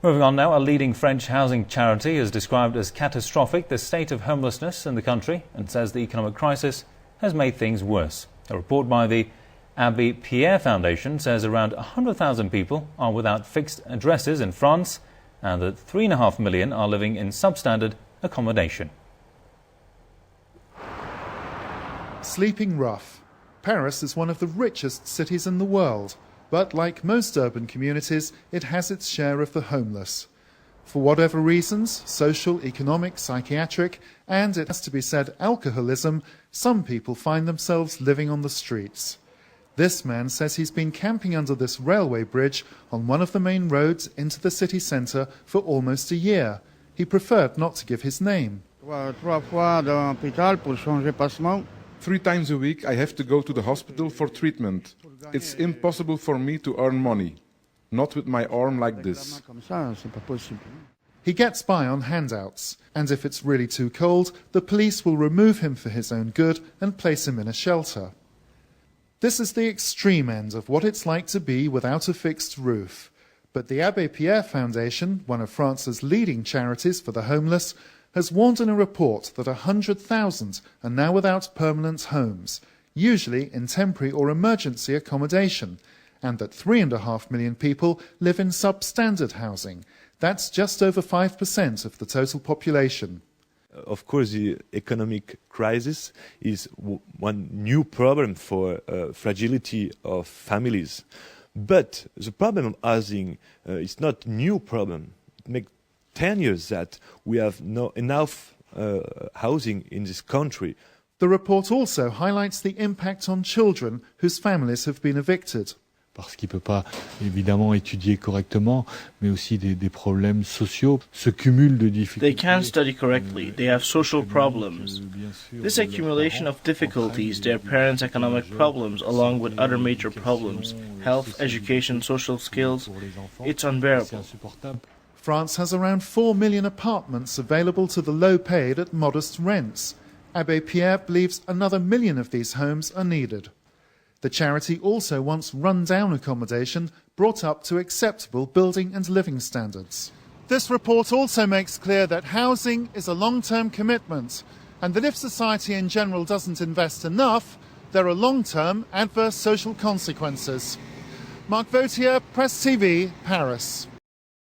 Moving on now, a leading French housing charity has described as catastrophic the state of homelessness in the country and says the economic crisis has made things worse. A report by the Abbé Pierre Foundation says around 100,000 people are without fixed addresses in France and that 3.5 million are living in substandard accommodation. Sleeping rough. Paris is one of the richest cities in the world, but like most urban communities, it has its share of the homeless. For whatever reasons, social, economic, psychiatric, and, it has to be said, alcoholism, some people find themselves living on the streets. This man says he's been camping under this railway bridge on one of the main roads into the city centre for almost a year. He preferred not to give his name. 3 times a week I have to go to the hospital for treatment. It's impossible for me to earn money. Not with my arm like this. He gets by on handouts, and if it's really too cold, the police will remove him for his own good and place him in a shelter. This is the extreme end of what it's like to be without a fixed roof. But the Abbé Pierre Foundation, one of France's leading charities for the homeless, has warned in a report that 100,000 are now without permanent homes, usually in temporary or emergency accommodation, and that 3.5 million people live in substandard housing. That's just over 5% of the total population. Of course, the economic crisis is one new problem for fragility of families. But the problem of housing is not a new problem. It makes 10 years that we have not enough housing in this country. The report also highlights the impact on children whose families have been evicted. Parce qu'il ne peut pas évidemment étudier correctement, mais aussi des problèmes sociaux, ce cumul de difficultés. They can't study correctly, they have social problems. This accumulation of difficulties, their parents' economic problems, along with other major problems, health, education, social skills, it's unbearable. France has around 4 million apartments available to the low-paid at modest rents. Abbé Pierre believes another 1 million of these homes are needed. The charity also wants run-down accommodation brought up to acceptable building and living standards. This report also makes clear that housing is a long-term commitment and that if society in general doesn't invest enough, there are long-term adverse social consequences. Marc Vautier, Presse TV, Paris.